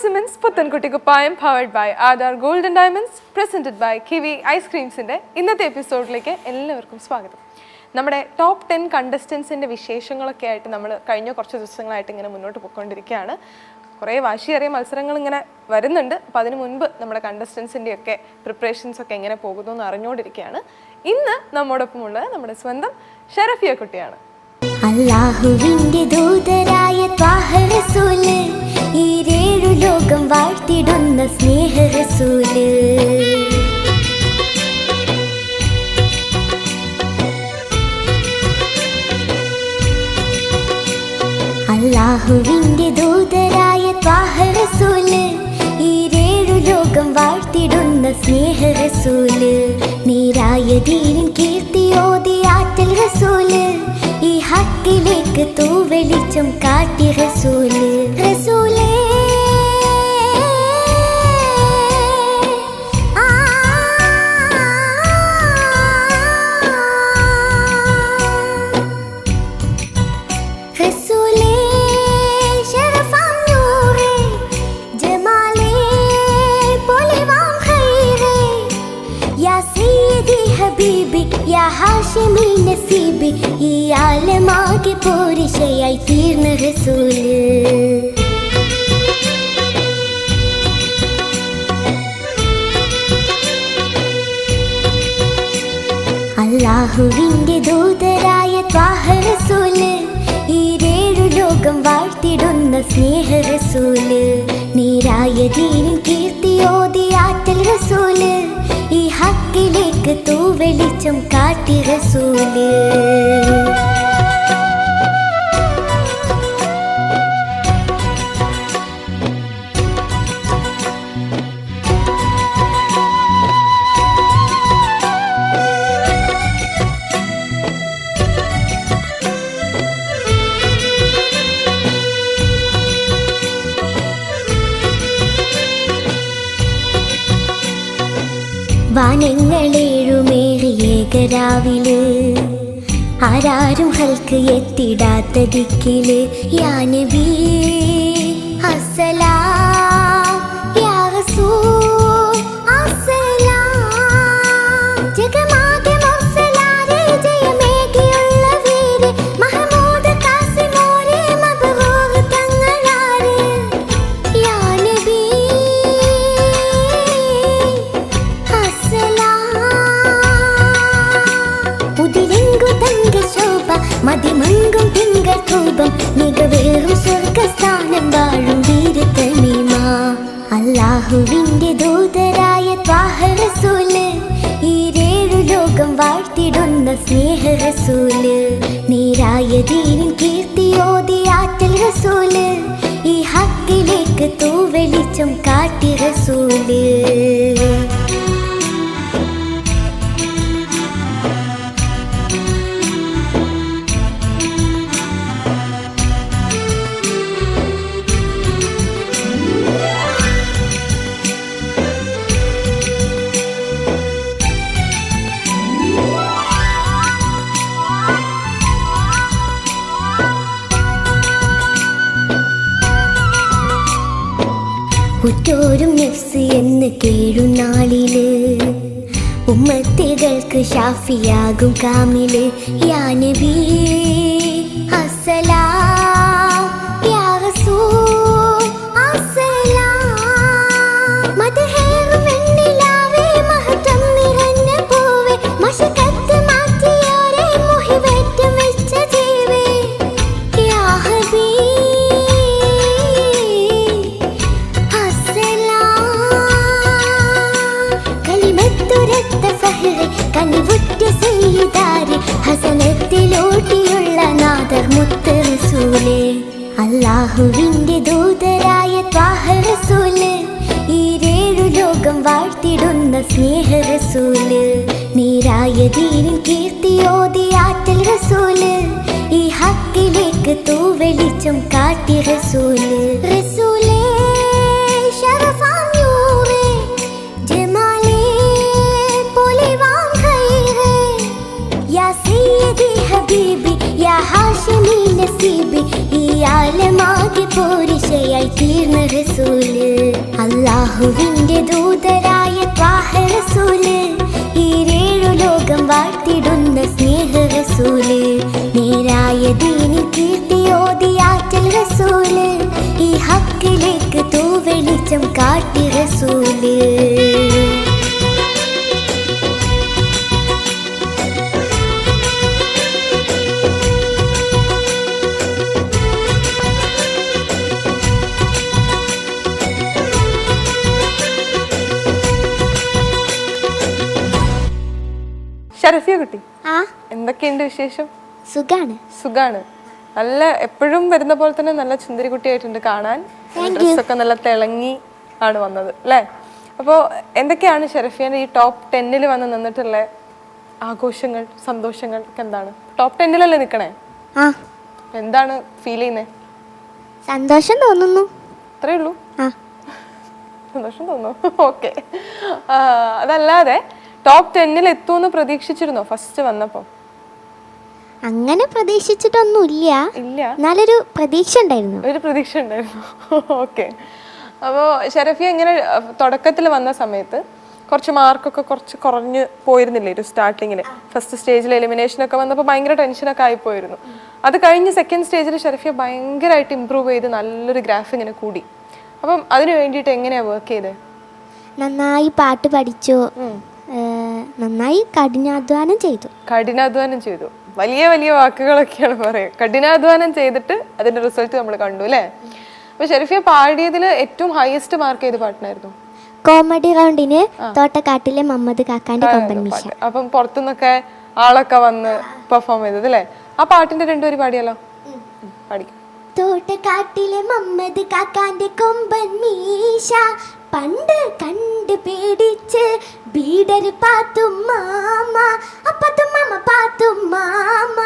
Cements പുത്തൻകുട്ടി കുപ്പായം powered by Aadhar gold and diamonds presented by Kiwi ഐസ്ക്രീംസിൻ്റെ ഇന്നത്തെ എപ്പിസോഡിലേക്ക് എല്ലാവർക്കും സ്വാഗതം. നമ്മുടെ ടോപ്പ് 10 കണ്ടസ്റ്റൻസിൻ്റെ വിശേഷങ്ങളൊക്കെ ആയിട്ട് നമ്മൾ കഴിഞ്ഞ കുറച്ച് ദിവസങ്ങളായിട്ട് ഇങ്ങനെ മുന്നോട്ട് പോയിക്കൊണ്ടിരിക്കുകയാണ്. കുറേ വാശിയേറിയ മത്സരങ്ങൾ ഇങ്ങനെ വരുന്നുണ്ട്. അപ്പോൾ അതിന് മുൻപ് നമ്മുടെ കണ്ടസ്റ്റൻസിൻ്റെയൊക്കെ പ്രിപ്പറേഷൻസ് ഒക്കെ എങ്ങനെ പോകുന്നു എന്ന് അറിഞ്ഞുകൊണ്ടിരിക്കുകയാണ്. ഇന്ന് നമ്മോടൊപ്പമുള്ളത് നമ്മുടെ സ്വന്തം ഷറഫിയ കുട്ടിയാണ്. അല്ലാഹുവിന്റെ ദൂതരായ ത്വാഹ റസൂല്, ഈ ഏഴു ലോകം വാഴ്ത്തിടുന്ന സ്നേഹ റസൂല്. അല്ലാഹുവിന്റെ ദൂതരായ ത്വാഹ റസൂല്, ഈ ഏഴു ലോകം വാഴ്ത്തിടുന്ന സ്നേഹ റസൂല്. നേരായ ദീനിൻ കീർത്തിയോതി ആറ്റൽ റസൂല്, ഈ ഹക്കിലേക്ക് തൂവെളിച്ചം കാട്ടി റസൂല്. റസൂലേ യാ ഹാഷിമി നസീബി, ഈ ആലമാകെ പോരിശയായി തീർന്ന റസൂല്. അല്ലാഹുവിന്റെ ദൂതരായ ത്വാഹ റസൂല്, ഈ ഏഴു ലോകം വാഴ്ത്തിടുന്ന സ്നേഹ റസൂല്. നേരായ ദീനിൻ കീർത്തിയോതി ആറ്റൽ റസൂല്, ഈ ഹക്കിലേക്ക് തൂവെളിച്ചം കാട്ടി റസൂല്. വാനങ്ങളേഴുമേറിയേകരാവില്, ആരാരും ഹൽക്ക് എത്തിടാത്ത ദിക്കില്, യാ നബി അസ്സലാം, യാ റസൂൽ അസ്സലാം. ജഗമാകെ മുർസലാരെ ജയമേകിയുള്ള വീര്, മഹമൂദ് കാസിമോരെ മബ്റൂർ തങ്ങളാര്. യാ നബി മതിമങ്കും തിങ്കൾ രൂപം, മികവേറും സ്വർഗസ്ഥാനം വാഴും വീരതനിമ. അല്ലാഹുവിന്റെ ദൂതരായ ത്വാഹ റസൂല്, ഈ ഏഴു ലോകം വാഴ്ത്തിടുന്ന സ്നേഹ റസൂല്. നേരായ ദീനിൻ കീർത്തിയോതി ആറ്റൽ റസൂല്, ഈ ഹക്കിലേക്ക് തൂവെളിച്ചം കാട്ടി റസൂല്. ഉറ്റോരും നഫ്സ് എന്ന് കേഴുനാളില്, ഉമ്മത്തികൾക്ക് ഷാഫിയാകും കാമില്. യാ നബി അസ്സലാം, യാ റസൂൽ അസ്സലാം. മദ്ഹേറും വെണ്ണിലാവേ, മഹത്വം നിറഞ്ഞ പൂവേ, മശകത്ത് മാറ്റിയോരേ, മുഹിബേറ്റം വെച്ച ജീവേ. യാ ഹബീബ് കനിവുറ്റ സയ്യിദാരെ, ഹസനത്തിലൂട്ടിയുള്ള നാദർ മുത്ത് റസൂലേ. അല്ലാഹുവിന്റെ ദൂതരായ ത്വാഹ റസൂല്, ഈ ഏഴു ലോകം വാഴ്ത്തിടുന്ന സ്നേഹ റസൂല്. നേരായ ദീനിൻ കീർത്തിയോതി ആറ്റൽ റസൂല്, ഈ ഹക്കിലേക്ക് തൂവെളിച്ചം കാട്ടി റസൂല്. റസൂലേ ശറഫാം നൂറേ, ജമാലേ പൊലിവാം ഖൈറേ, യാ സയ്യിദി ഹബീബി, യാ ഹാഷിമി നസീബി, ഈ ആലമാകെ പോരിശയായി തീർന്ന റസൂല് അല്ലാഹുവിന്റെ ദൂതരായ ത്വാഹ റസൂല് ഈരേഴു ലോകം വാഴ്ത്തിടുന്ന സ്നേഹ റസൂല് നേരായ ദീനിൽ കീർത്തിയോതിയാറ്റൽ റസൂല് ഈ ഹക്കിലേക്ക് തൂവെളിച്ചം കാട്ടി റസൂല് ഷറഫിയ കുട്ടി, ആ എന്തൊക്കെയുണ്ട് വിശേഷം? സുഖാണ്. സുഖാണ്. നല്ല എപ്പോഴും വരുന്ന പോലെ തന്നെ നല്ല സുന്ദരി കുട്ടിയായിട്ടുണ്ട് കാണാൻ. ഡ്രസ്സൊക്കെ നല്ല തിളങ്ങി ആണ് വന്നത് അല്ലേ? അപ്പോൾ എന്തൊക്കെയാണ് ഷറഫിയുടെ ഈ ടോപ്പ് 10 വന്ന് നിന്നിട്ടുള്ള ആഘോഷങ്ങൾ, സന്തോഷങ്ങൾ ഒക്കെ എന്താണ്? ടോപ്പ് 10 നിൽക്കണേ, ആ എന്താണ് ഫീൽ ചെയ്യുന്നത്? സന്തോഷം തോന്നുന്നു. അത്രേ ഉള്ളൂ? ആ സന്തോഷം തോന്നുന്നു. ഓക്കെ. അതല്ലാതെ ടോപ്പ് 10 എത്തുമെന്ന് പ്രതീക്ഷിച്ചിരുന്നോ ഫസ്റ്റ് വന്നപ്പോൾ? അങ്ങനെ പ്രതീക്ഷിച്ചിട്ടൊന്നുമില്ല. ഇല്ല, നല്ലൊരു പ്രതീക്ഷ ഉണ്ടായിരുന്നു. ഒരു പ്രതീക്ഷ ഉണ്ടായിരുന്നു. ഓക്കെ. അപ്പോൾ ഷറഫിയ ഇങ്ങനെ തുടക്കത്തിൽ വന്ന സമയത്ത് കുറച്ച് മാർക്കൊക്കെ കുറച്ച് കുറഞ്ഞ് പോയിരുന്നില്ലേ ഒരു സ്റ്റാർട്ടിങ്ങിൽ? ഫസ്റ്റ് സ്റ്റേജിൽ എലിമിനേഷനൊക്കെ വന്നപ്പോൾ ഭയങ്കര ടെൻഷനൊക്കെ ആയിപ്പോയിരുന്നു. അത് കഴിഞ്ഞ് സെക്കൻഡ് സ്റ്റേജിൽ ഷറഫിയ ഭയങ്കരമായിട്ട് ഇമ്പ്രൂവ് ചെയ്ത് നല്ലൊരു ഗ്രാഫ് ഇങ്ങനെ കൂടി. അപ്പം അതിന് വേണ്ടിയിട്ട് എങ്ങനെയാണ് വർക്ക് ചെയ്തത്? നന്നായി പാട്ട് പഠിച്ചു, നന്നായി കഠിനാധ്വാനം ചെയ്തു. കഠിനാധ്വാനം ചെയ്തു. വലിയ വലിയ വാക്കുകളൊക്കെയാണ് പറയുക. കഠിനാധ്വാനം ചെയ്തിട്ട് അതിന്റെ റിസൾട്ട് നമ്മൾ കണ്ടു അല്ലേ? അപ്പൊ ഷെരീഫിയ പാടിയതിൽ ഏറ്റവും ഹയസ്റ്റ് മാർക്ക് ചെയ്ത പാട്ടിനായിരുന്നു? കോമഡി റൗണ്ടിന് തോട്ടക്കാട്ടിലെ മമ്മദ് കാക്കാന്റെ കൊമ്പൻ മീശ. അപ്പം പുറത്തുനിന്നൊക്കെ ആളൊക്കെ വന്ന് പെർഫോം ചെയ്തത് അല്ലേ? ആ പാട്ടിന്റെ രണ്ടുപേരും പാടിയാലോ? പാടിക്കും. തോട്ടക്കാട്ടിലെ മമ്മദ് കാക്കാന്റെ കൊമ്പൻ മീശ പണ്ട് കണ്ട് പേടിച്ച് ബീഡർ പാത്തും മാമ അപ്പത്തും മാമ പാത്തും മാമ.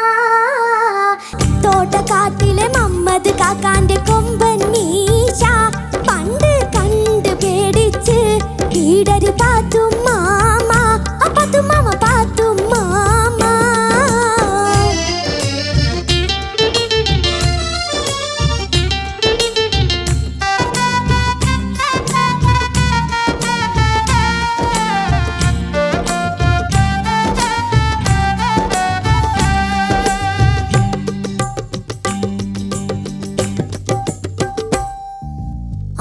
തോട്ടക്കാട്ടിലെ മമ്മദ് കാക്കാന്റെ കൊമ്പൻ മീശ പണ്ട് കണ്ട് പേടിച്ച് ബീഡർ പാത്തും മാമ അപ്പത്തും മാമ പാത്തും മാമ.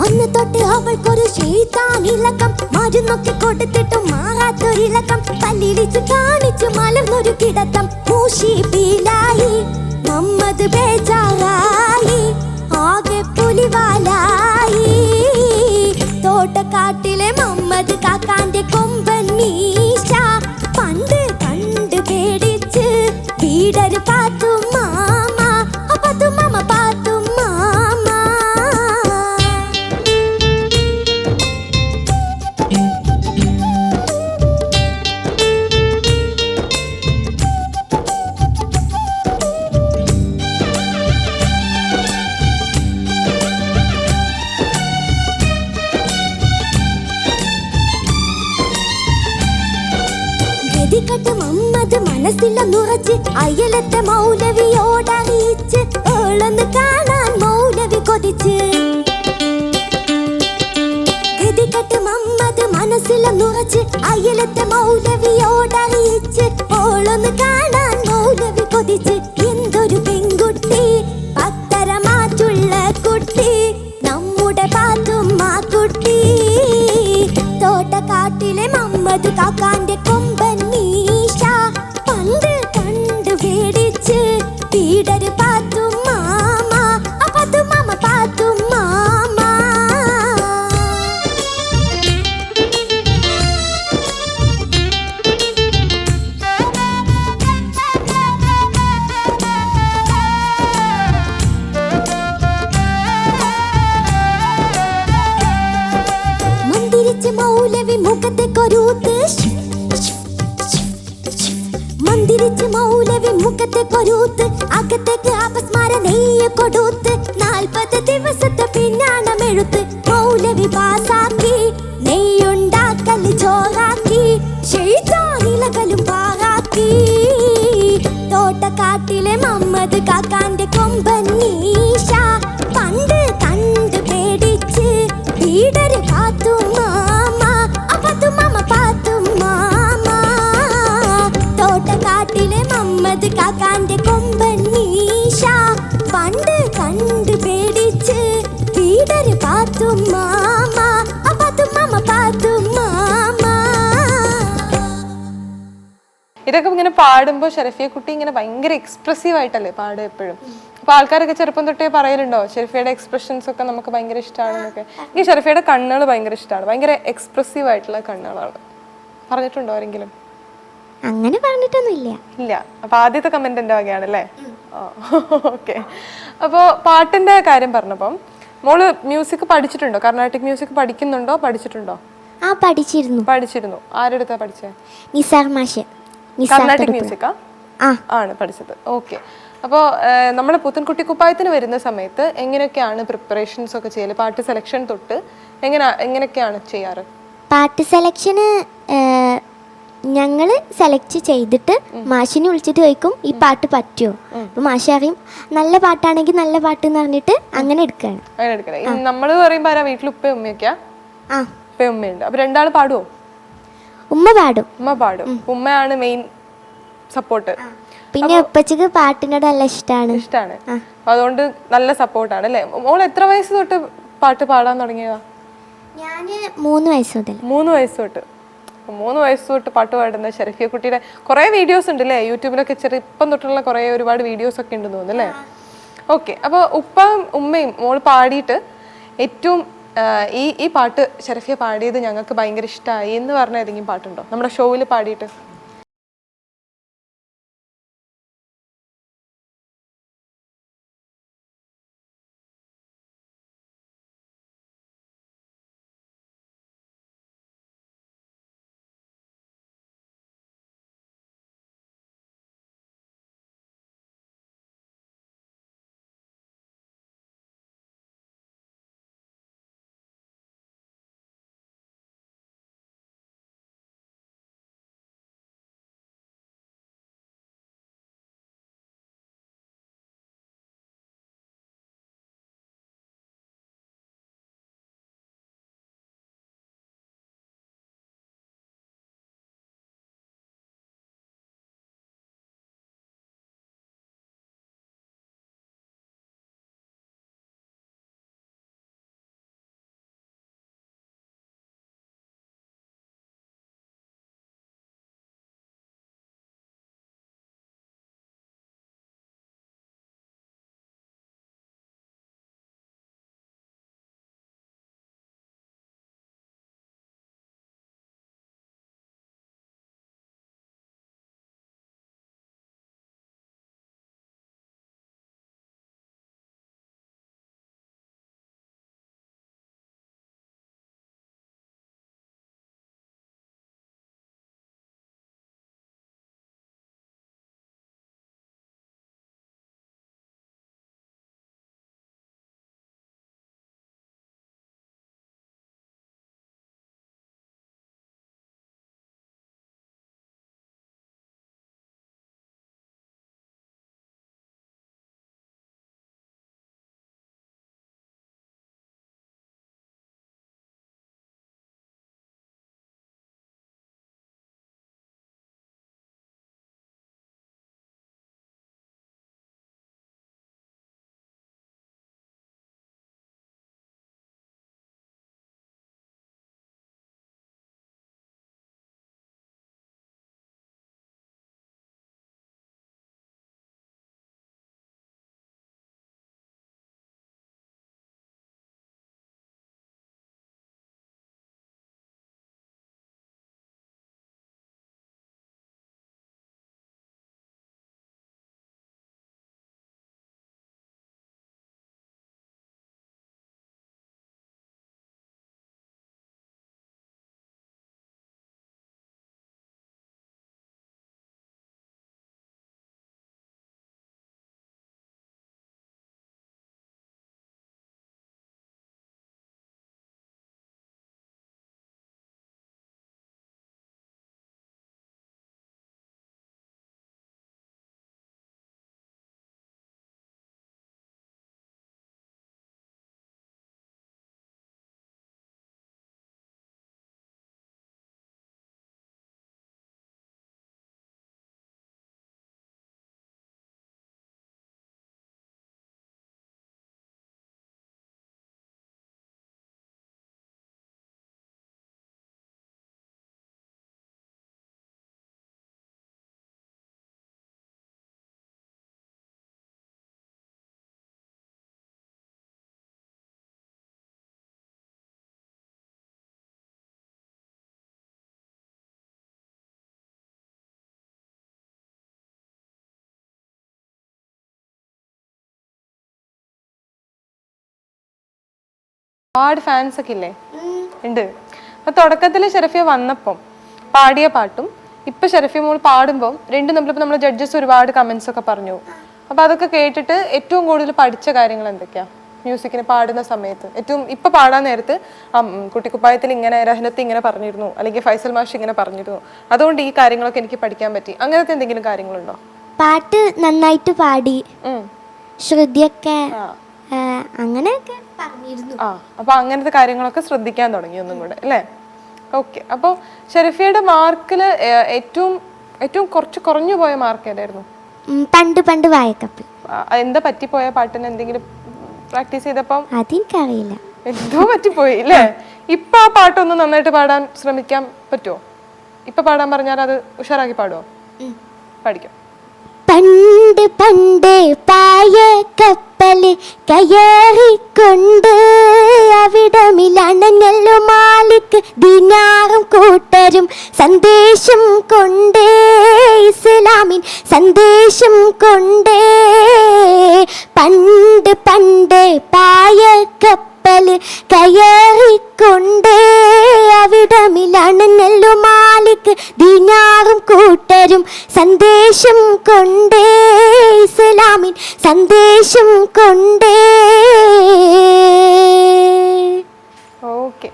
അന്ന് തൊട്ട് അവൾക്കൊരു ശീതാനിലക്കം മരുന്നൊക്കെ കൊടുത്തിട്ടും മാറാത്തൊരിലക്കം കല്ലിടിച്ച് കാണിച്ചു മലർന്നൊരു കിടത്തം മൂഷിപ്പിലായി മമ്മദ് ബേജാറായി ആകെ പുലിവാലായി. തോട്ടക്കാട്ടിലെ മമ്മദ് കാക്കാന്റെ കൊമ്പൻ മീശ പണ്ട് കണ്ട് പേടിച്ച് ബീഡർ പാത്തും മാമ അപ്പത്തും മാമ പാത്തും മാമ. ഗതികെട്ട് മമ്മദ് മനസ്സിലൊന്നുറച്ച് അയലത്തെ മൗലവിയോടറിയിച്ച് ഓളൊന്ന് കാണാൻ മൗലവി കൊതിച്ച്. ഗതികെട്ട് മമ്മദ് മനസ്സിലൊന്നുറച്ച് അയലത്തെ മൗലവിയോടറിയിച്ച് ഓളൊന്ന് കാണാൻ മൗലവി കൊതിച്ച്. എന്തൊരു പെൺകുട്ടി, പത്തര മാറ്റുള്ള കുട്ടി, നമ്മുടെ പാത്തുമ്മ കുട്ടി. തോട്ടക്കാട്ടിലെ മമ്മദ് കാക്കാന്റെ കൊമ്പൻ മീശ പണ്ട് കണ്ട് പേടിച്ച് ബീഡർ പാത്തും മാമ അപ്പത്തും മാമ പാത്തും മാമ. മന്ദിരിച്ച് മൗലവി മുഖത്തെ കൊരൂത്ത്, മന്ദിരിച്ച് മൗലവി മുഖത്തെ കൊരൂത്ത് അകത്തേക്ക് അപസ്മാര നെയ്യ് കൊടുത്ത് 40 ദിവസത്തെ പിന്നാണമെഴുത്ത് മൗലവി പാസാക്കി നെയ്യുണ്ടാക്കൽ ചോറാക്കി ശൈത്താനിലകലും പാറാക്കി. തോട്ടക്കാട്ടിലെ മമ്മദ് കാക്കാന്റെ കൊമ്പൻ മീശ പണ്ട് കണ്ട് പേടിച്ച് പാത്തു മാമ പാത്തു മാമ പാത്തു മാമ തോട്ടക്കാട്ടിലെ മമ്മദ് കാക്കാന്റെ കൊമ്പൻ മീശ പണ്ട് കണ്ടു പേടിച്ച് വീടര് പാത്തു മാമ പാത്തു മാമ പാത്തു മാമ. ഇതൊക്കെ ഇങ്ങനെ പാടുമ്പോൾ ഷെറഫിയ കുട്ടി ഇങ്ങനെ ഭയങ്കര എക്സ്പ്രസീവ് ആയിട്ടല്ലേ പാടുക എപ്പോഴും. അപ്പൊ ആൾക്കാരൊക്കെ ചെറുപ്പം തൊട്ടേ പറയലുണ്ടോ ഷെറഫിയുടെ എക്സ്പ്രഷൻസ് ഒക്കെ നമുക്ക് ഭയങ്കര ഇഷ്ടമാണെന്നൊക്കെ? എനിക്ക് ഷെറഫിയുടെ കണ്ണുകൾ ഭയങ്കര ഇഷ്ടമാണ്, ഭയങ്കര എക്സ്പ്രസീവ് ആയിട്ടുള്ള കണ്ണുകളാണ്. പറഞ്ഞിട്ടുണ്ടോ ആരെങ്കിലും? അങ്ങനെ പറഞ്ഞിട്ടൊന്നുമില്ല. ഇല്ല. അപ്പൊ ആദ്യത്തെ കമന്റ് എന്റെ വകയാണല്ലേ? ഓക്കെ. അപ്പോൾ പാട്ടിന്റെ കാര്യം പറഞ്ഞപ്പം മോള് മ്യൂസിക് പഠിച്ചിട്ടുണ്ടോ? കർണാട്ടിക് മ്യൂസിക് പഠിക്കുന്നുണ്ടോ? പഠിച്ചിട്ടുണ്ടോ? പഠിച്ചിരുന്നു. ആരുടെ അടുത്താ പഠിച്ചേ? നിസാർ മാഷ്. കർണാട്ടിക് മ്യൂസിക്കാ ആണ് പഠിച്ചത്. ഓക്കെ. അപ്പോൾ നമ്മൾ പുത്തൻകുട്ടി കുപ്പായത്തിന് വരുന്ന സമയത്ത് എങ്ങനെയൊക്കെയാണ് പ്രിപ്പറേഷൻസ് ഒക്കെ ചെയ്യല്? പാട്ട് സെലക്ഷൻ തൊട്ട് എങ്ങനെയൊക്കെയാണ് ചെയ്യാറ്? പാട്ട് സെലക്ഷന് ഞങ്ങൾ സെലക്ട് ചെയ്തിട്ട് മാഷിനെ വിളിച്ചിട്ട് ചോദിക്കും ഈ പാട്ട് പറ്റുമോ. അപ്പൊ മാഷ് അറിയും നല്ല പാട്ടാണെങ്കിൽ നല്ല പാട്ട് എന്ന് പറഞ്ഞിട്ട് അങ്ങനെ എടുക്കുകയാണ്. അങ്ങനെ എടുക്കണേ. നമ്മൾ പറയുമ്പോ ആരാ വീട്ടിൽ? ഉപ്പയും ഉമ്മയൊക്കെയാ? ഉപ്പയും ഉമ്മയുണ്ട്. അപ്പൊ രണ്ടാൾ പാടുവോ? ഉമ്മ പാടും. ഉമ്മ പാടും. ഉമ്മയാണ് മെയിൻ സപ്പോർട്ട്. പിന്നെ ഉപ്പച്ചക്ക് പാട്ടിനോട് നല്ല ഇഷ്ടമാണ്. അതുകൊണ്ട് നല്ല സപ്പോർട്ടാണ് അല്ലേ? മോൾ എത്ര വയസ്സ് തൊട്ട് പാട്ട് പാടാൻ തുടങ്ങിയതാ? ഞാന് 3 വയസ്സ് മുതൽ. 3 വയസ്സ് തൊട്ട്. 3 വയസ്സ് തൊട്ട് പാട്ട് പാടുന്ന ഷെറഫിയ കുട്ടിയുടെ കുറെ വീഡിയോസ് ഉണ്ട് അല്ലേ യൂട്യൂബിലൊക്കെ? ഇപ്പം തൊട്ടുള്ള കുറെ ഒരുപാട് വീഡിയോസ് ഒക്കെ ഉണ്ടെന്ന് തോന്നുന്നു അല്ലേ? ഓക്കെ. അപ്പോൾ ഉപ്പയും ഉമ്മയും മോൾ പാടിയിട്ട് ഏറ്റവും ഈ പാട്ട് ഷെറഫിയ പാടിയത് ഞങ്ങൾക്ക് ഭയങ്കര ഇഷ്ടമായി എന്ന് പറഞ്ഞ ഏതെങ്കിലും പാട്ടുണ്ടോ നമ്മുടെ ഷോയിൽ പാടിയിട്ട്? ഒരുപാട് ഫാൻസ് ഒക്കെ ഇല്ലേ? ഉണ്ട്. അപ്പൊ തുടക്കത്തിൽ ഷെറഫിയ വന്നപ്പം പാടിയ പാട്ടും ഇപ്പൊ ഷെറഫിയ മോൾ പാടുമ്പോൾ രണ്ടും നമ്മളിപ്പോ നമ്മളെ ജഡ്ജസ് ഒരുപാട് കമന്റ്സ് ഒക്കെ പറഞ്ഞു. അപ്പൊ അതൊക്കെ കേട്ടിട്ട് ഏറ്റവും കൂടുതൽ പഠിച്ച കാര്യങ്ങൾ എന്തൊക്കെയാ മ്യൂസിക്കിന് പാടുന്ന സമയത്ത്? ഏറ്റവും ഇപ്പൊ പാടാൻ നേരത്ത് കുട്ടിക്കുപ്പായത്തിൽ ഇങ്ങനെ രഹനത്ത് ഇങ്ങനെ പറഞ്ഞിരുന്നു, അല്ലെങ്കിൽ ഫൈസൽ മാഷ് ഇങ്ങനെ പറഞ്ഞിരുന്നു, അതുകൊണ്ട് ഈ കാര്യങ്ങളൊക്കെ എനിക്ക് പഠിക്കാൻ പറ്റി, അങ്ങനത്തെ എന്തെങ്കിലും കാര്യങ്ങളുണ്ടോ? പാട്ട് നന്നായിട്ട് പാടി, ശ്രുതിയൊക്കെ അങ്ങനെയൊക്കെ പറഞ്ഞിരുന്നു. അപ്പൊ അങ്ങനത്തെ കാര്യങ്ങളൊക്കെ ശ്രദ്ധിക്കാൻ തുടങ്ങി ഒന്നും കൂടെ അല്ലേ? ഓക്കെ. അപ്പോൾ ഷെറഫിയയുടെ മാർക്കില് ഏറ്റവും ഏറ്റവും കുറച്ച് കുറഞ്ഞു പോയ മാർക്ക് ഏതായിരുന്നു? പണ്ട് വായക്കപ്പിൽ. എന്താ പറ്റിപ്പോയ പാട്ടിന്? എന്തെങ്കിലും പ്രാക്ടീസ് ചെയ്തപ്പം? അതെനിക്കറിയില്ല, എന്തോ പറ്റിപ്പോയി അല്ലേ? ഇപ്പൊ ആ പാട്ടൊന്ന് നന്നായിട്ട് പാടാൻ ശ്രമിക്കാൻ പറ്റുമോ? ഇപ്പൊ പാടാൻ പറഞ്ഞാൽ അത് ഉഷാറാക്കി പാടുമോ? പഠിക്കും. പണ്ട് പണ്ട് പായ കപ്പല് കയറിക്കൊണ്ട് അവിടമിലണഞ്ഞല്ലോ മാലിക് ദിനാറും കൂട്ടരും സന്ദേശം കൊണ്ടേ, ഇസ്ലാമിൻ സന്ദേശം കൊണ്ടേ. പണ്ട് പണ്ട് പായ കപ്പല് കയറിക്കൊണ്ടേ അവിടമിലണഞ്ഞല്ലോ മാലിക് ദിനാറും കൂട്ടരും സന്ദേശം കൊണ്ടേ, ഇസ്ലാമിൻ സന്ദേശം കൊണ്ടേ. ഓക്കെ.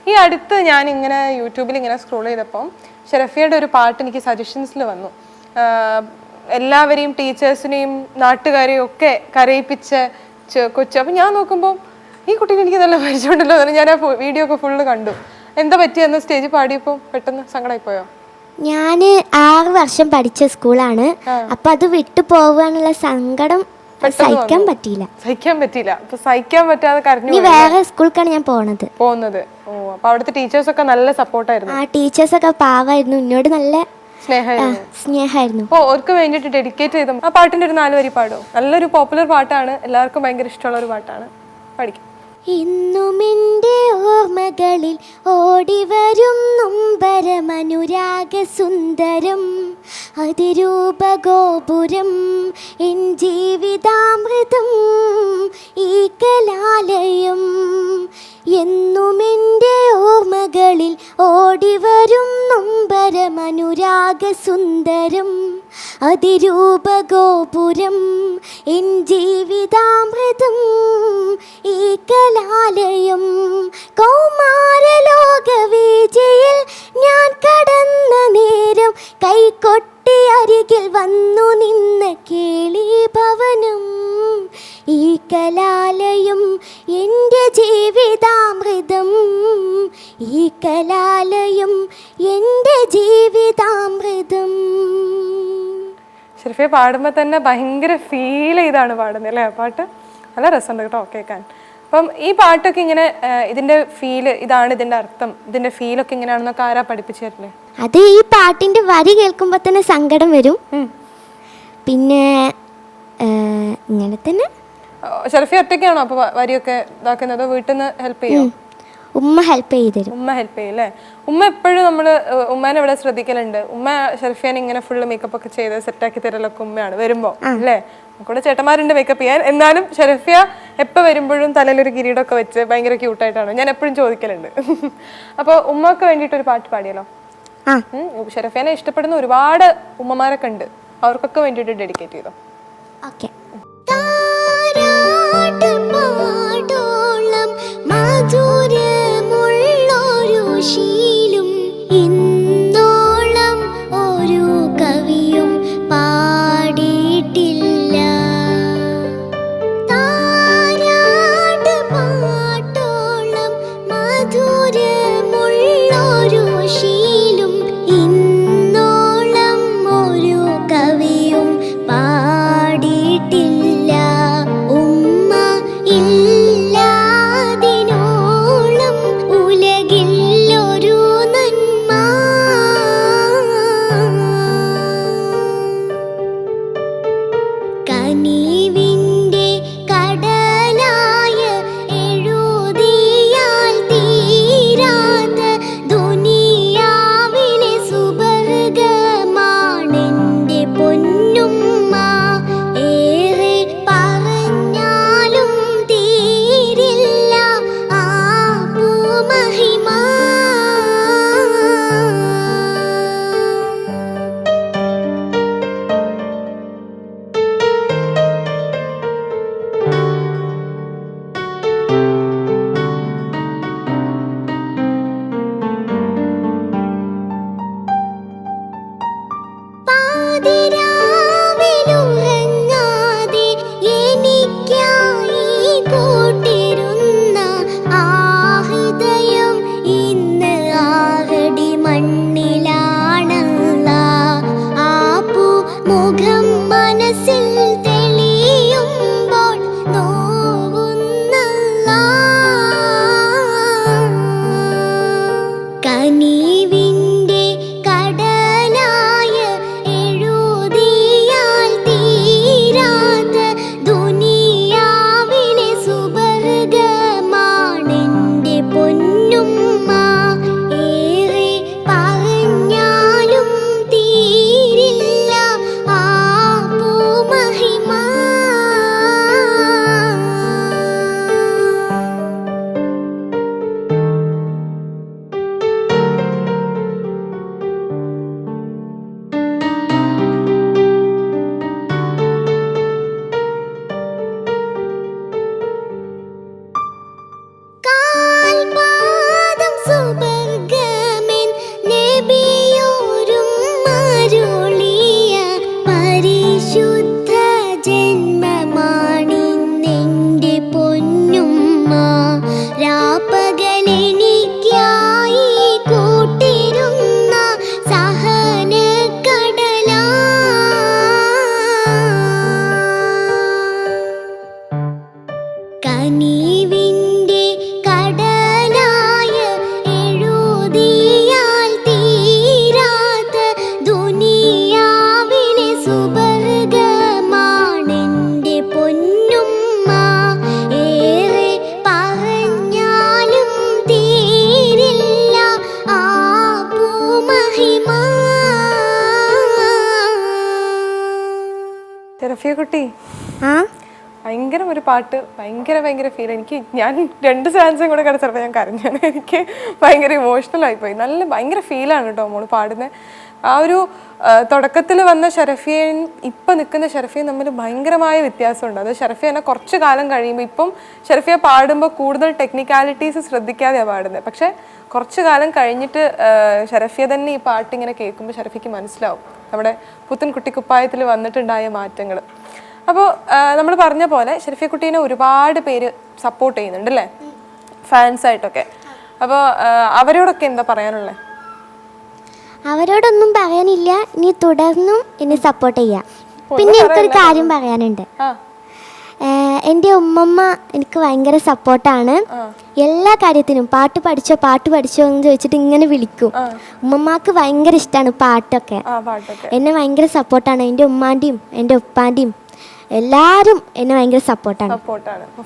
ഈ അടുത്ത് ഞാൻ ഇങ്ങനെ യൂട്യൂബിൽ ഇങ്ങനെ സ്ക്രോൾ ചെയ്തപ്പം ഷെറഫിയയുടെ ഒരു പാട്ട് എനിക്ക് സജഷൻസിൽ വന്നു. എല്ലാവരെയും ടീച്ചേഴ്സിനെയും നാട്ടുകാരെയും ഒക്കെ കരയിപ്പിച്ച കൊച്ചു. അപ്പം ഞാൻ നോക്കുമ്പോൾ ഈ കുട്ടീനെ എനിക്ക് നല്ല പരിചയമുണ്ടല്ലോ. ഞാൻ ആ വീഡിയോ ഒക്കെ ഫുള്ള് കണ്ടു. എന്താ പറ്റിയെന്ന് സ്റ്റേജിൽ പാടിയപ്പോൾ പെട്ടെന്ന് സങ്കടമായിപ്പോയോ? ഞാൻ 6 വർഷം പഠിച്ച സ്കൂളാണ്. അപ്പൊ അത് വിട്ടു പോവാനുള്ള സങ്കടം സഹിക്കാൻ പറ്റിയില്ല. അപ്പൊ സഹിക്കാൻ പറ്റാതെ കരഞ്ഞു. വേറെ സ്കൂളിലേക്കാണ് ഞാൻ പോകുന്നത്. ഓ, അപ്പൊ അവിടുത്തെ ടീച്ചേഴ്സ് ഒക്കെ നല്ല സപ്പോർട്ടായിരുന്നു. ആ ടീച്ചേഴ്സ് ഒക്കെ പാവായിരുന്നു, എന്നോട് നല്ല സ്നേഹമായിരുന്നു. ഓ, അവർക്ക് വേണ്ടിട്ട് ഡെഡിക്കേറ്റ് ചെയ്തു. ആ പാട്ടിന്റെ ഒരു 4 വരി പാടോ? നല്ലൊരു പോപ്പുലർ പാട്ടാണ്, എല്ലാവർക്കും ഭയങ്കര ഇഷ്ടമുള്ള ഒരു പാട്ടാണ്. പഠിക്കും. ഇന്നും എൻ്റെ ഓർമ്മകളിൽ ഓടിവരും നൊമ്പരമനുരാഗ സുന്ദരം അതിരൂപഗോപുരം എൻ ജീവിതാമൃതം ഈ കലാലയം. എന്നും എൻ്റെ ഓർമ്മകളിൽ ഓടിവരും നൊമ്പരമനുരാഗ സുന്ദരം അതിരൂപഗോപുരം എൻ ജീവിതാമൃതം ഈ കലാലയം. കൗമാരലോകവീചിയിൽ ഞാൻ കടന്ന നേരം കൈകൊട്ടി അരികിൽ വന്നു നിന്ന കേളീഭവനം ഈ കലാലയം എൻ്റെ ജീവിതാമൃതം. ഈ കലാലയം എൻ്റെ ജീവിതാമൃതം. ഷെറഫിയ പാടുമ്പോൾ തന്നെ ഭയങ്കര ഫീൽ ചെയ്താണ് പാടുന്നത് അല്ലേ? ആ പാട്ട് നല്ല രസമുണ്ട് കേട്ടോ കേൾക്കാൻ. അപ്പം ഈ പാട്ടൊക്കെ ഇങ്ങനെ ഇതിന്റെ ഫീല് ഇതാണ്, ഇതിന്റെ അർത്ഥം, ഇതിന്റെ ഫീലൊക്കെ ഇങ്ങനെയാണെന്നൊക്കെ ആരാ പഠിപ്പിച്ചു തരില്ലേ? അത് ഈ പാട്ടിന്റെ വരി കേൾക്കുമ്പോൾ തന്നെ സങ്കടം വരും. പിന്നെ ഇങ്ങനെ തന്നെ. ഷെറഫിയ ഒറ്റയ്ക്കാണോ അപ്പൊ വരിയൊക്കെ ഇതാക്കുന്നത്? വീട്ടിൽ നിന്ന് ഹെൽപ്പ് ചെയ്യോ? ഉമ്മ ഹെൽപ്പ് ചെയ്ത് തരും. ഉമ്മ ഹെൽപ്പ് ചെയ്യും അല്ലേ? ഉമ്മ എപ്പോഴും നമ്മള് ഉമ്മേനെ ഇവിടെ ശ്രദ്ധിക്കലുണ്ട്. ഉമ്മ ഷെറഫിയാൻ ഇങ്ങനെ ഫുള്ള് മേക്കപ്പ് ഒക്കെ ചെയ്ത് സെറ്റാക്കി തരലൊക്കെ ഉമ്മയാണ് വരുമ്പോ അല്ലേ? കൂടെ ചേട്ടന്മാരുണ്ട് മേക്കപ്പ് ചെയ്യാൻ. എന്നാലും ഷെറഫിയ എപ്പോ വരുമ്പോഴും തലയിലൊരു കിരീടമൊക്കെ വെച്ച് ഭയങ്കര ക്യൂട്ടായിട്ടാണ്. ഞാൻ എപ്പോഴും ചോദിക്കലുണ്ട്. അപ്പോൾ ഉമ്മക്ക് വേണ്ടിയിട്ട് ഒരു പാട്ട് പാടിയല്ലോ. ഷെറഫിയാനെ ഇഷ്ടപ്പെടുന്ന ഒരുപാട് ഉമ്മമാരൊക്കെ ഉണ്ട്, അവർക്കൊക്കെ വേണ്ടിയിട്ട് ഡെഡിക്കേറ്റ് ചെയ്തോ. ഓക്കെ. ശീലും ഇന്നോളം ഒരു കവിയും പാടിയിട്ടില്ല. താരാട്ട് പാട്ടോളം മധുരമുള്ളൊരു ശീലും ഇന്നോളം ഒരു കവിയും പാടിയിട്ടില്ല. ഉമ്മ ഇല്ലാതിനോളം ഉലകിൽ ഒരു നന്മ കനിവിൻ്റെ കടലായ എഴുതിയാൽ തീരാത്ത ദുനിയാവിലെ സുവർഗമാണെൻ്റെ പൊന്നുമ്മ. ഏറെ പറഞ്ഞാലും തീരില്ല ആ പൂമഹിമ. കാൽപാദം സുബർഗമെൻ നബിയോരും അരുളിയ പരിശുദ്ധ ജന്മമാണിന്നെൻ്റെ പൊന്നുമ്മ. രാപ്പകലെനിക്കായി കൂട്ടിരുന്ന സഹനക്കടലാ. കനിവിൻ്റെ കടലായ എഴുതിയാൽ തീരാത്ത ദുനിയാവിലെ സുവർഗമാണെൻ്റെ പൊന്നുമ്മ. ഏറെ പറഞ്ഞാലും തീരില്ല ആ പൂമഹിമ. റഫിയ കുട്ടി, ആ ഭയങ്കര ഒരു പാട്ട്, ഭയങ്കര ഫീൽ. ഞാൻ 2 സ്റ്റാൻസും കൂടെ കിടച്ചപ്പോൾ ഞാൻ കരഞ്ഞാണ്. എനിക്ക് ഭയങ്കര ഇമോഷണൽ ആയിപ്പോയി. ഭയങ്കര ഫീലാണ് കേട്ടോ മോള് പാടുന്നത്. ആ ഒരു തുടക്കത്തിൽ വന്ന ഷറഫിയയും ഇപ്പം നിൽക്കുന്ന ഷറഫിയയും തമ്മിൽ ഭയങ്കരമായ വ്യത്യാസമുണ്ട്. അത് ഷറഫിയ തന്നെ കുറച്ച് കാലം കഴിയുമ്പോൾ, ഇപ്പം ഷറഫിയ പാടുമ്പോൾ കൂടുതൽ ടെക്നിക്കാലിറ്റീസ് ശ്രദ്ധിക്കാതെയാണ് പാടുന്നത്. പക്ഷെ കുറച്ച് കാലം കഴിഞ്ഞിട്ട് ഷറഫിയ തന്നെ ഈ പാട്ട് ഇങ്ങനെ കേൾക്കുമ്പോൾ ഷറഫിക്ക് മനസ്സിലാവും നമ്മുടെ പുത്തൻ കുട്ടിക്കുപ്പായത്തിൽ വന്നിട്ടുണ്ടായ മാറ്റങ്ങൾ. അപ്പോൾ നമ്മൾ പറഞ്ഞ പോലെ ഷറഫിയ കുട്ടീനെ ഒരുപാട് പേര് സപ്പോർട്ട് ചെയ്യുന്നുണ്ട് അല്ലേ, ഫാൻസായിട്ടൊക്കെ. അപ്പോൾ അവരോടൊക്കെ എന്താ പറയാനുള്ളത്? അവരോടൊന്നും പറയാനില്ല, ഇനി തുടർന്നും എന്നെ സപ്പോർട്ട് ചെയ്യാം. പിന്നെ എനിക്കൊരു കാര്യം പറയാനുണ്ട്. എൻ്റെ ഉമ്മമ്മ എനിക്ക് ഭയങ്കര സപ്പോർട്ടാണ്. എല്ലാ കാര്യത്തിനും പാട്ട് പഠിച്ചോ എന്ന് ചോദിച്ചിട്ട് ഇങ്ങനെ വിളിക്കും. ഉമ്മമ്മക്ക് ഭയങ്കര ഇഷ്ടമാണ് പാട്ടൊക്കെ. എന്നെ ഭയങ്കര സപ്പോർട്ടാണ്. എൻ്റെ ഉമ്മാൻ്റെയും എൻ്റെ ഉപ്പാൻ്റെയും എല്ലാരും എന്നെ ഭയങ്കര സപ്പോർട്ടാണ്.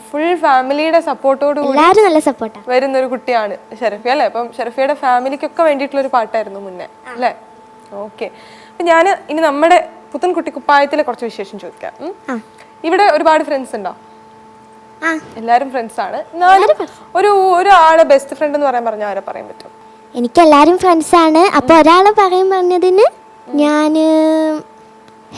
ഫുൾ ഫാമിലിയുടെ സപ്പോർട്ടോട് എല്ലാരും നല്ല സപ്പോർട്ടാണ് വരുന്ന ഒരു കുട്ടിയാണ് ഷറഫിയ അല്ലേ. അപ്പം ഷറഫിയയുടെ ഫാമിലിക്കൊക്കെ വേണ്ടിയിട്ടുള്ള ഒരു പാട്ടായിരുന്നു മുന്നേ അല്ലേ? ഓക്കെ. അപ്പൊ ഞാൻ ഇനി നമ്മുടെ പുത്തൻ കുട്ടിക്കുപ്പായത്തിലെ കുറച്ച് വിശേഷം ചോദിക്കാം. ഇവിടെ ഒരുപാട് ഫ്രണ്ട്സ് ഉണ്ടോ? എല്ലാരും ഫ്രണ്ട്സ് ആണ്. ഒരാളെ ബെസ്റ്റ് ഫ്രണ്ട് എന്ന് പറഞ്ഞാൽ ആരെ പറയാൻ പറ്റും? എനിക്ക് എല്ലാരും ഫ്രണ്ട്സ് ആണ്. അപ്പൊ ഒരാളെ പറഞ്ഞതിന് ഞാന്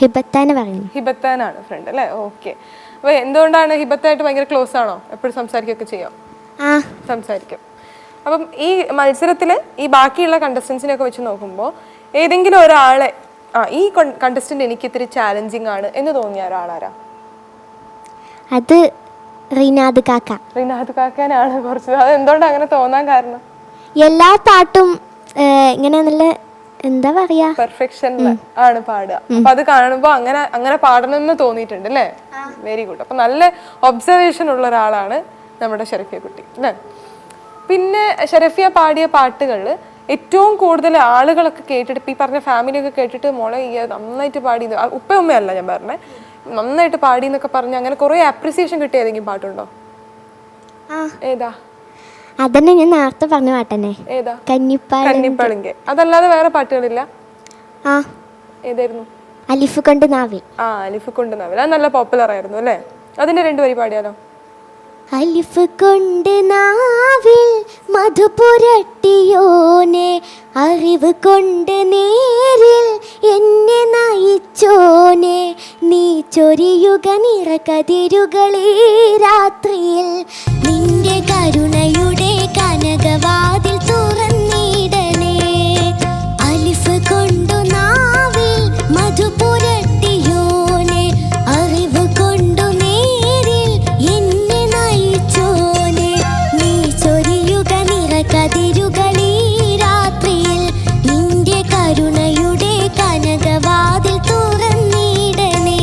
ഹിബത്താനാണ് ഫ്രണ്ട് അല്ലേ? ഓക്കെ. അപ്പൊ എന്തുകൊണ്ടാണ് ഹിബത്തായിട്ട് ഭയങ്കര ക്ലോസ് ആണോ? എപ്പോഴും സംസാരിക്കുകയൊക്കെ ചെയ്യാം? സംസാരിക്കും. അപ്പം ഈ മത്സരത്തിൽ ഈ ബാക്കിയുള്ള കണ്ടസ്റ്റൻസിനെ ഒക്കെ വെച്ച് നോക്കുമ്പോൾ ഏതെങ്കിലും ഒരാളെ ഈ കണ്ടസ്റ്റന്റ് എനിക്ക് ഇത്തിരി ചാലഞ്ചിങ് ആണ് എന്ന് തോന്നിയ ഒരാളാരാ? അത് റിനാദ് കാക്കാനാണ് കുറച്ച്. അത് എന്തുകൊണ്ടാണ് അങ്ങനെ തോന്നാൻ കാരണം? എല്ലാ പാട്ടും ഇങ്ങനെ നല്ല എന്താ പറയാ പെർഫെക്ഷൻ ആണ് പാടുക. അപ്പൊ അത് കാണുമ്പോ അങ്ങനെ പാടണം എന്ന് തോന്നിയിട്ടുണ്ട് അല്ലേ? Very good. അപ്പൊ നല്ല ഒബ്സർവേഷൻ ഉള്ള ഒരാളാണ് നമ്മുടെ ഷറഫിയ കുട്ടി അല്ലേ? പിന്നെ ഷറഫിയ പാടിയ പാട്ടുകളിൽ ഏറ്റവും കൂടുതൽ ആളുകളൊക്കെ കേട്ടിട്ട്, ഈ പറഞ്ഞ ഫാമിലിയൊക്കെ കേട്ടിട്ട് മോളെ നന്നായിട്ട് പാടി, ഉമ്മയല്ല ഞാൻ പറഞ്ഞേ, നന്നായിട്ട് പാടി എന്നൊക്കെ പറഞ്ഞ് അങ്ങനെ കുറെ അപ്രിസിയേഷൻ കിട്ടിയ ഏതെങ്കിലും പാട്ടുണ്ടോ? ഏതാ? അതന്നെ ഞാൻ നേരത്തെ പറഞ്ഞ പാട്ടന്നെ. ഏതാ? കന്നിപ്പാളിങ്ക. അതല്ലാതെ വേറെ പാട്ടുകളില്ല? ഏതായിരുന്നു? അലിഫ് കൊണ്ട് നാവിൽ. അലിഫ് കൊണ്ട് നാവിൽ. അത് നല്ല പോപ്പുലർ ആയിരുന്നു അല്ലേ? അതിന്റെ 2 വരി പാടിയാലോ? അലിഫ് കൊണ്ട് നാവിൽ മധുപുരട്ടിയോനെ, അറിവ് കൊണ്ട് നേരിൽ എന്നെ നയിച്ചോനെ, നീ ചൊരിയുക നിറകതിരുകളീ രാത്രിയിൽ, നിന്റെ കരുണയുടെ കനകവാതിൽ തുറന്നിടണേ. അലിഫ് കൊണ്ടു നാവിൽ മധുപുരട്ടിയോനെ, അറിവ് കൊണ്ടു നേരിൽ എന്നെ നയിച്ചോനെ, നീ ചൊരിയുക നിറകതിരുകളീ രാത്രിയിൽ, നിന്റെ കരുണയുടെ കനകവാതിൽ തുറന്നിടണേ.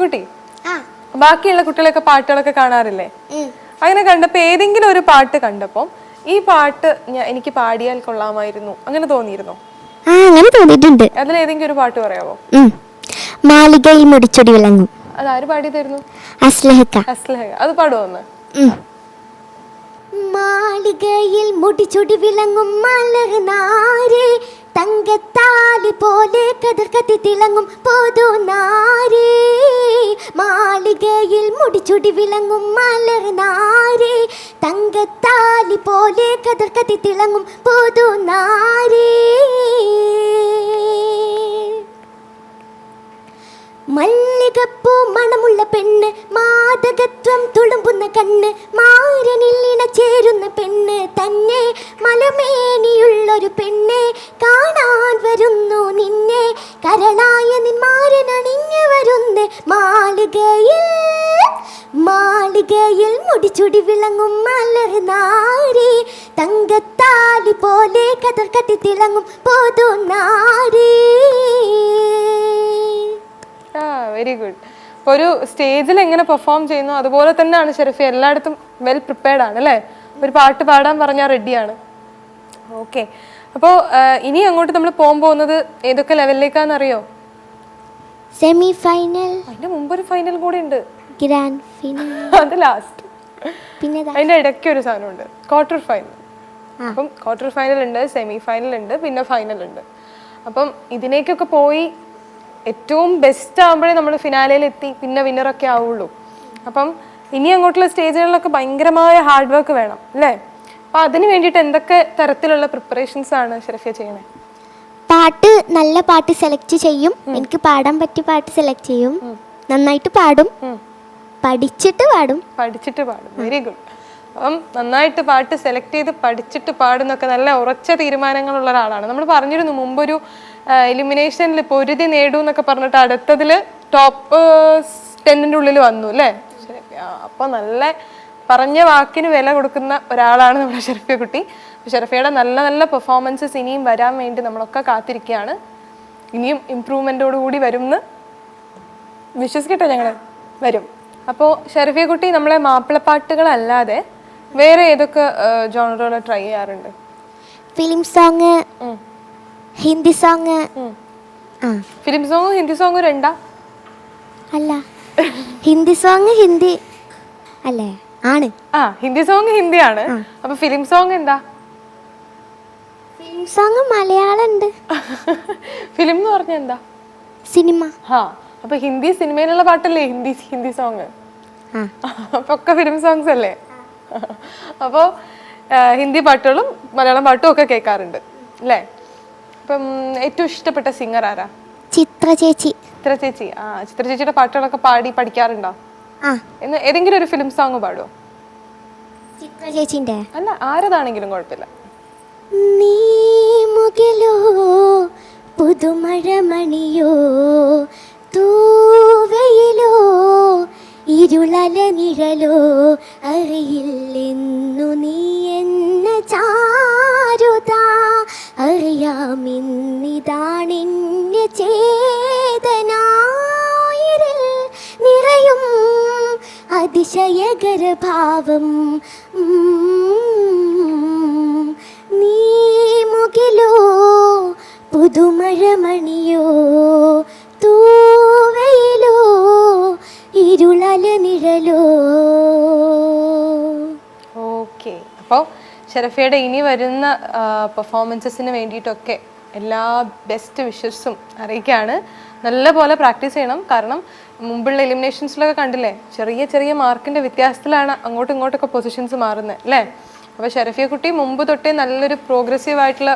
കുട്ടി, ആ ബാക്കിയുള്ള കുട്ടികളൊക്കെ പാട്ടുകളൊക്കെ കാണാറില്ലേ? ഉം. അങ്ങനെ കണ്ടപ്പോ ഏതെങ്കിലും ഒരു പാട്ട് കണ്ടപ്പോ ഈ പാട്ട് എനിക്ക് പാടിയാൽ കൊള്ളാമായിരുന്നു അങ്ങനെ തോന്നിയിരുന്നോ? ആ അങ്ങനെ തോന്നിയിട്ടുണ്ട്. അതിലേതെങ്കിലും ഒരു പാട്ട് പറയാമോ? മാളികയിൽ മുടിച്ചൊടി വിളങ്ങും. അത് ആര് പാടിയതായിരുന്നു? അസ്ലഹക്ക. അസ്ലഹ. അത് പാടുമോ ഒന്ന്? മാളികയിൽ മുടിച്ചൊടി വിളങ്ങും മലർനാരേ, തങ്കത്താലി പോലെ കതിർ കത്തി തിളങ്ങും പൊതുനാരേ. മാളികയിൽ മുടിച്ചൊടി വിളങ്ങും മലർനാരേ, തങ്കത്താലി പോലെ കതിർ കത്തി തിളങ്ങും പൊതുനാരേ. മല്ലികപ്പൂ മണമുള്ള പെണ്ണ്, മാദകത്വം തുളുമ്പുന്ന കണ്ണ്, മാരനിൽ ഇണചേരുന്ന പെണ്ണ് തന്നെ, മലമേനിയുള്ളൊരു പെണ്ണെ കാണാൻ വരുന്നു നിന്നെ, കരളായ നിന്മാരനണിഞ്ഞു വരുന്നു മാളികയിൽ. മാളികയിൽ മുടിച്ചുടി വിളങ്ങും മലർനാരേ, തങ്കത്താലി പോലെ കതർ കത്തി തിളങ്ങും പൊതുനാരേ. Very good. അപ്പോൾ ഒരു സ്റ്റേജിൽ എങ്ങനെ പെർഫോം ചെയ്യുന്നു അതുപോലെ തന്നെയാണ് ഷെറഫി എല്ലായിടത്തും വെൽ പ്രിപ്പയർഡ് ആണ് അല്ലേ? ഒരു പാട്ട് പാടാൻ പറഞ്ഞാൽ റെഡിയാണ്. ഓക്കെ, അപ്പോൾ ഇനി അങ്ങോട്ട് നമ്മൾ പോകുന്നത് ഏതൊക്കെ ലെവലിലേക്കാണെന്ന് അറിയോ? സെമി ഫൈനൽ, അതിന്റെ മുമ്പ് ഒരു ഫൈനൽ കൂടി ഉണ്ട്, ഗ്രാൻഡ് ഫൈനൽ, അത് ലാസ്റ്റ്. പിന്നെ അതിന്റെ ഇടയ്ക്ക് ഒരു സാധനമുണ്ട്, ക്വാർട്ടർ ഫൈനൽ. അപ്പം ക്വാർട്ടർ ഫൈനൽ ഉണ്ട്, സെമി ഫൈനൽ ഉണ്ട്, പിന്നെ ഫൈനൽ ഉണ്ട്. അപ്പം ഇതിനേക്കൊക്കെ പോയി ഏറ്റവും ബെസ്റ്റ് ആകുമ്പോഴേ നമ്മൾ ഫിനാലയിൽ എത്തി പിന്നെ വിന്നറൊക്കെ ആവുള്ളൂ. അപ്പം ഇനി അങ്ങോട്ടുള്ള സ്റ്റേജുകളിലൊക്കെ ഭയങ്കരമായ ഹാർഡ് വർക്ക് വേണം അല്ലേ? അപ്പം അതിന് വേണ്ടിയിട്ട് എന്തൊക്കെ തരത്തിലുള്ള പ്രിപ്പറേഷൻസ് ആണ് ഷെറഫിയ ചെയ്യണേ? പാട്ട്, നല്ല പാട്ട് സെലക്ട് ചെയ്യും. എനിക്ക് പാടാൻ പറ്റിയ പാട്ട് സെലക്ട് ചെയ്യും. നന്നായിട്ട് പാടും, പഠിച്ചിട്ട് പാടും. Very good. അപ്പം നന്നായിട്ട് പാട്ട് സെലക്ട് ചെയ്ത് പഠിച്ചിട്ട് പാടുന്നൊക്കെ നല്ല ഉറച്ച തീരുമാനങ്ങളുള്ള ഒരാളാണ്. നമ്മൾ പറഞ്ഞിരുന്നു മുമ്പൊരു എലിമിനേഷനിൽ പൊരുതി നേടൂ എന്നൊക്കെ പറഞ്ഞിട്ട് അടുത്തതിൽ ടോപ്പ് 10 ഉള്ളിൽ വന്നു അല്ലേ? അപ്പോൾ നല്ല പറഞ്ഞ വാക്കിന് വില കൊടുക്കുന്ന ഒരാളാണ് നമ്മുടെ ഷെറഫിയ കുട്ടി. ഷെറഫിയുടെ നല്ല നല്ല പെർഫോമൻസസ് ഇനിയും വരാൻ വേണ്ടി നമ്മളൊക്കെ കാത്തിരിക്കുകയാണ്. ഇനിയും ഇമ്പ്രൂവ്മെൻറ്റോടുകൂടി വരും എന്ന് വിശ്വസിക്കട്ടെ, ഞങ്ങൾ വരും. അപ്പോൾ ഷെറഫിയ കുട്ടി നമ്മളെ മാപ്പിളപ്പാട്ടുകളല്ലാതെ വേറെ ഏതൊക്കെ ജോണറുകൾ ട്രൈ ചെയ്യാറുണ്ട്? Film song, Hindi song. Film സോങ്ങും ഹിന്ദി സോങ്ങും രണ്ടാ? അല്ല, ഹിന്ദി സോങ് ഹിന്ദി അല്ലേ? ആണ്. ഹിന്ദി സോങ് ഹിന്ദിയാണ്. അപ്പൊ ഫിലിം സോങ് എന്താ? ഫിലിം സോങ് മലയാളം ഉണ്ട്. ഫിലിം എന്ന് പറഞ്ഞ എന്താ? സിനിമ. അപ്പൊ ഹിന്ദി സിനിമയിലുള്ള പാട്ടല്ലേ ഹിന്ദി സോങ്? അപ്പൊ ഒക്കെ ഫിലിം സോങ്സ് അല്ലേ? അപ്പോൾ ഹിന്ദി പാട്ടുകളും മലയാളം പാട്ടും ഒക്കെ കേൾക്കാറുണ്ട് അല്ലേ? അപ്പം ഏറ്റവും ഇഷ്ടപ്പെട്ട സിംഗർ ആരാ? ചിത്ര ചേച്ചി. ചിത്ര ചേച്ചിയുടെ പാട്ടുകളൊക്കെ പാടി പഠിക്കാറുണ്ടോ? ഏതെങ്കിലും ഒരു ഫിലിം സോങ് പാടുമോ? ചിത്ര ചേച്ചിന്റെ അല്ല, ആരതാണെങ്കിലും കുഴപ്പമില്ല. നീ മുകിലോ പുതുമഴ മണിയോ തൂവയിലോ ഇരുളല നിഴലോ അറിയില്ലെന്നു നീ എന്ന ചാരുത അറിയാമെന്നിതാണെന്റെ ചേതനായിരിൽ നിറയും അതിശയകരഭാവം. നീ മുകിലോ പുതുമഴ മണിയോ തൂവയിലോ ഇരുളല നിഴലോ. ഓക്കെ, അപ്പോൾ ഷെറഫിയുടെ ഇനി വരുന്ന പെർഫോമൻസസിന് വേണ്ടിയിട്ടൊക്കെ എല്ലാ ബെസ്റ്റ് വിഷസും അറിയിക്കുകയാണ്. നല്ലപോലെ പ്രാക്ടീസ് ചെയ്യണം. കാരണം മുമ്പുള്ള എലിമിനേഷൻസിലൊക്കെ കണ്ടില്ലേ, ചെറിയ ചെറിയ മാർക്കിൻ്റെ വ്യത്യാസത്തിലാണ് അങ്ങോട്ടും ഇങ്ങോട്ടൊക്കെ പൊസിഷൻസ് മാറുന്നത് അല്ലേ? അപ്പോൾ ഷെറഫിയ കുട്ടി മുമ്പ് തൊട്ടേ നല്ലൊരു പ്രോഗ്രസീവ് ആയിട്ടുള്ള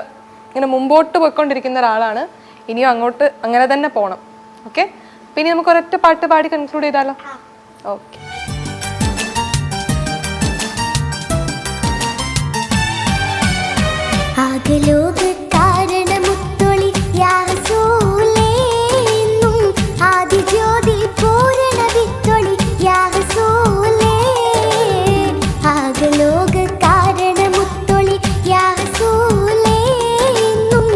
ഇങ്ങനെ മുമ്പോട്ട് പോയിക്കൊണ്ടിരിക്കുന്ന ഒരാളാണ്. ഇനിയും അങ്ങോട്ട് അങ്ങനെ തന്നെ പോകണം. ഓക്കെ, പിന്നെ നമുക്ക് ഒരൊറ്റ പാട്ട് പാടി കൺക്ലൂഡ് ചെയ്താലോ? ഓക്കെ. ആകലോകകാരണമുത്തൊളി യാ റസൂലേ എന്നും ആദിജ്യോതി പൂരണ വിത്തൊളി യാ റസൂലേ. ആകലോകകാരണമുത്തൊളി യാ റസൂലേ എന്നും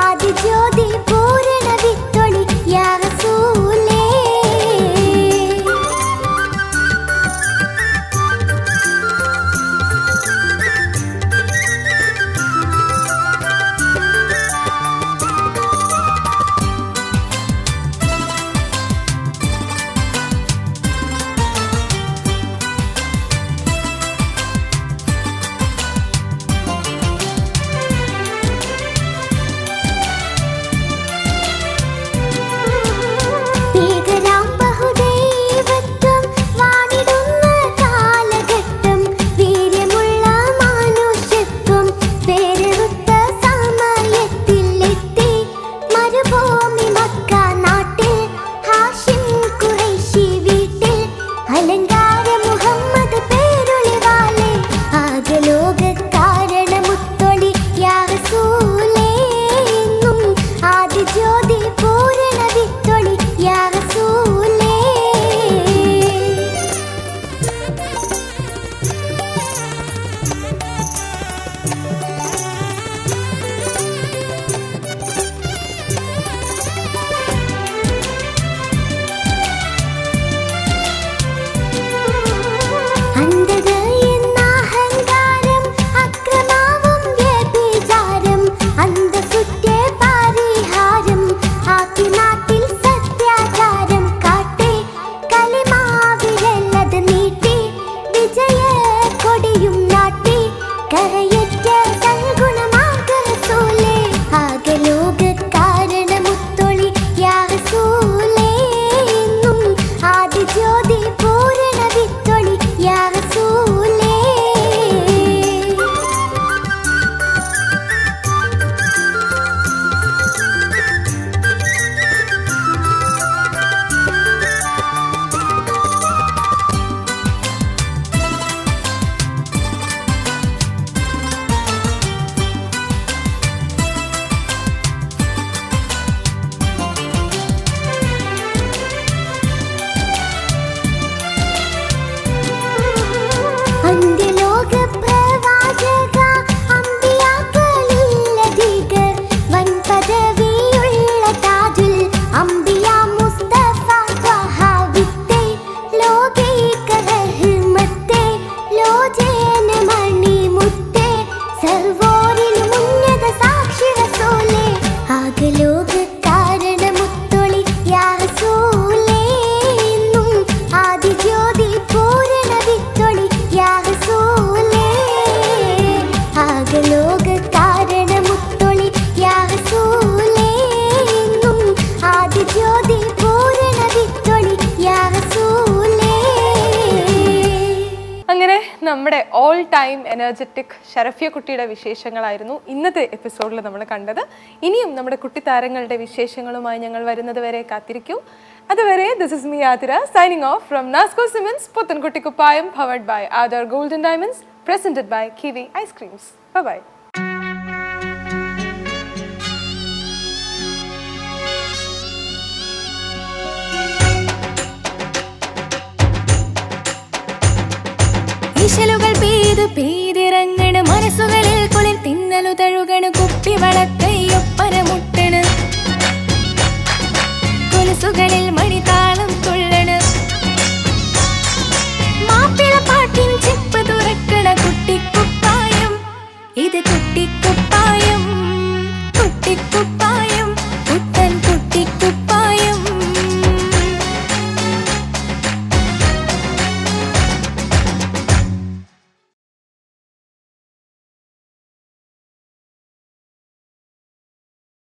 ആദിജ്യോതി പൂരണ വിത്തൊളി യാ റസൂലേ. നമ്മുടെ ഓൾ ടൈം എനർജറ്റിക് ഷറഫിയ കുട്ടിയുടെ വിശേഷങ്ങളായിരുന്നു ഇന്നത്തെ എപ്പിസോഡിൽ നമ്മൾ കണ്ടത്. ഇനിയും നമ്മുടെ കുട്ടിത്താരങ്ങളുടെ വിശേഷങ്ങളുമായി ഞങ്ങൾ വരുന്നത് വരെ കാത്തിരിക്കൂ. അതുവരെ this is me Athira signing off from Nasco സിമൻസ് പുത്തൻകുട്ടി കുപ്പായം powered by Aadhar golden diamonds presented by Kiwi Ice Creams. Bye-bye. ഇശലുകൾ പെയ്തിറങ്ങണ് മനസ്സുകളിൽ കുളിർ തിന്നലു തഴുകണ് കുപ്പി വളക്കൈയൊപ്പന മുട്ടണ് കൊലുസുകളിൽ മണിതാ